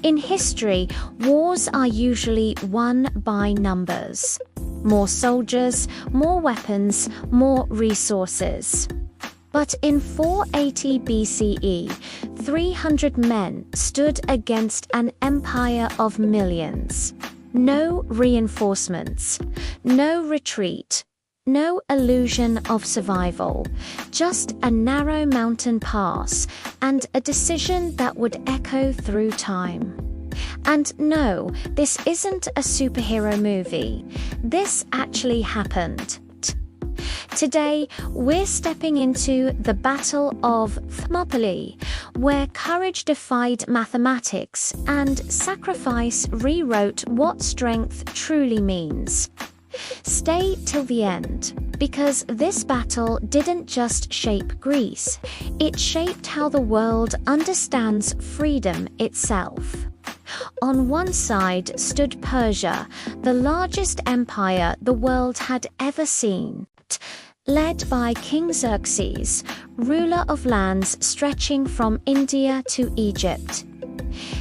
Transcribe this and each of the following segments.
In history, wars are usually won by numbers. More soldiers, more weapons, more resources. But in 480 BCE, 300 men stood against an empire of millions. No reinforcements, no retreat, no illusion of survival, just a narrow mountain pass and a decision that would echo through time. And no, this isn't a superhero movie. This actually happened. Today, we're stepping into the Battle of Thermopylae, where courage defied mathematics and sacrifice rewrote what strength truly means. Stay till the end, because this battle didn't just shape Greece, it shaped how the world understands freedom itself. On one side stood Persia, the largest empire the world had ever seen, led by King Xerxes, ruler of lands stretching from India to Egypt.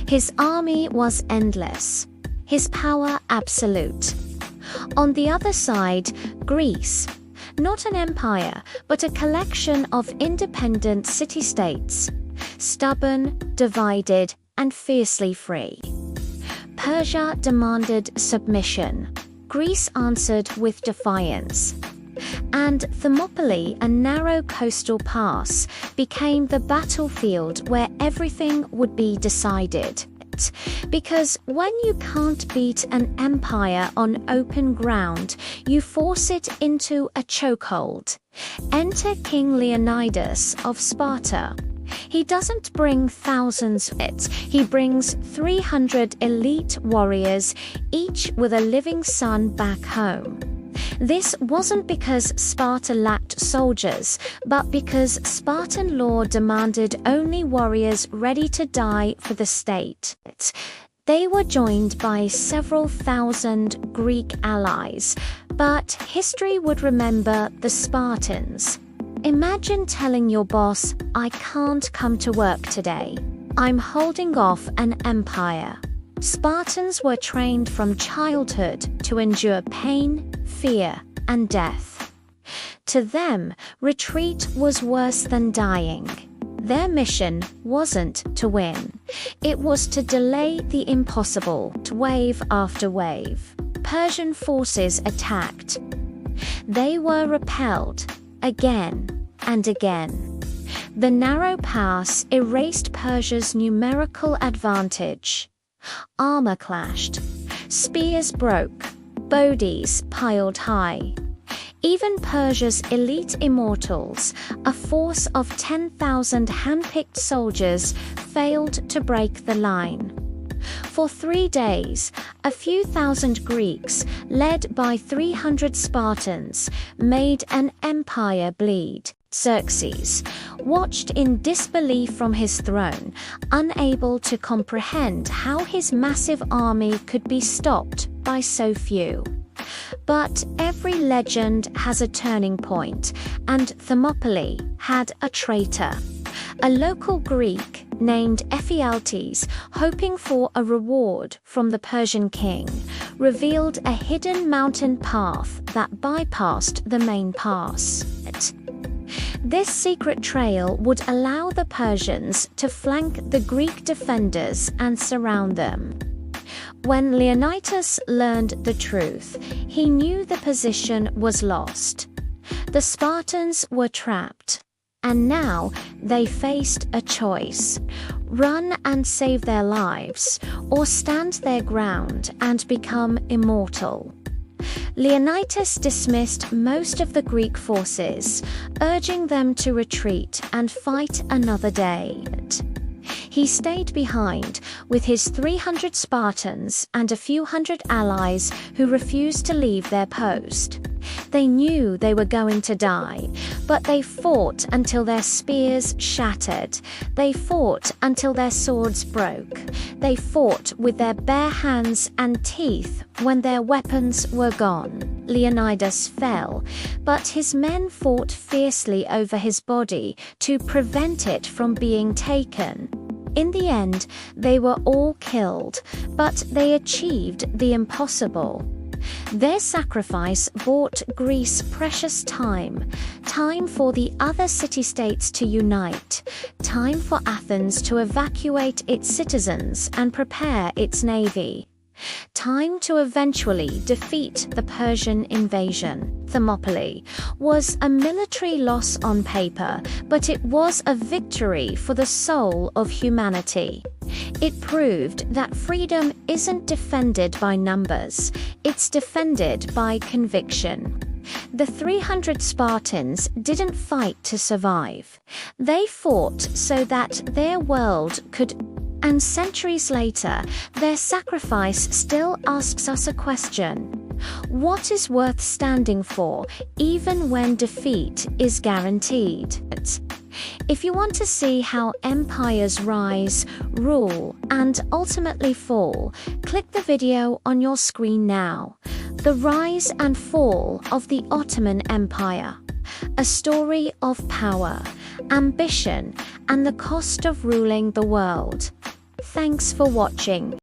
His army was endless, his power absolute. On the other side, Greece, not an empire, but a collection of independent city-states, stubborn, divided, and fiercely free. Persia demanded submission. Greece answered with defiance. And Thermopylae, a narrow coastal pass, became the battlefield where everything would be decided. Because when you can't beat an empire on open ground, you force it into a chokehold. Enter King Leonidas of Sparta. He doesn't bring thousands, he brings 300 elite warriors, each with a living son back home. This wasn't because Sparta lacked soldiers, but because Spartan law demanded only warriors ready to die for the state. They were joined by several thousand Greek allies, but history would remember the Spartans. Imagine telling your boss, "I can't come to work today. I'm holding off an empire." Spartans were trained from childhood to endure pain, fear, and death. To them, retreat was worse than dying. Their mission wasn't to win. It was to delay the impossible, wave after wave. Persian forces attacked. They were repelled, again and again. The narrow pass erased Persia's numerical advantage. Armor clashed, spears broke, bodies piled high. Even Persia's elite immortals, a force of 10,000 hand-picked soldiers, failed to break the line. For 3 days, a few thousand Greeks, led by 300 Spartans, made an empire bleed. Xerxes watched in disbelief from his throne, unable to comprehend how his massive army could be stopped by so few. But every legend has a turning point, and Thermopylae had a traitor. A local Greek named Ephialtes, hoping for a reward from the Persian king, revealed a hidden mountain path that bypassed the main pass. This secret trail would allow the Persians to flank the Greek defenders and surround them. When Leonidas learned the truth, he knew the position was lost. The Spartans were trapped, and now they faced a choice: run and save their lives, or stand their ground and become immortal. Leonidas dismissed most of the Greek forces, urging them to retreat and fight another day. He stayed behind with his 300 Spartans and a few hundred allies who refused to leave their post. They knew they were going to die, but they fought until their spears shattered. They fought until their swords broke. They fought with their bare hands and teeth when their weapons were gone. Leonidas fell, but his men fought fiercely over his body to prevent it from being taken. In the end, they were all killed, but they achieved the impossible. Their sacrifice bought Greece precious time for the other city-states to unite, time for Athens to evacuate its citizens and prepare its navy, time to eventually defeat the Persian invasion. Thermopylae was a military loss on paper, but it was a victory for the soul of humanity. It proved that freedom isn't defended by numbers, it's defended by conviction. The 300 Spartans didn't fight to survive. They fought so that their world could. And centuries later, their sacrifice still asks us a question. What is worth standing for, even when defeat is guaranteed? If you want to see how empires rise, rule, and ultimately fall, click the video on your screen now. The Rise and Fall of the Ottoman Empire. A story of power, ambition, and the cost of ruling the world. Thanks for watching.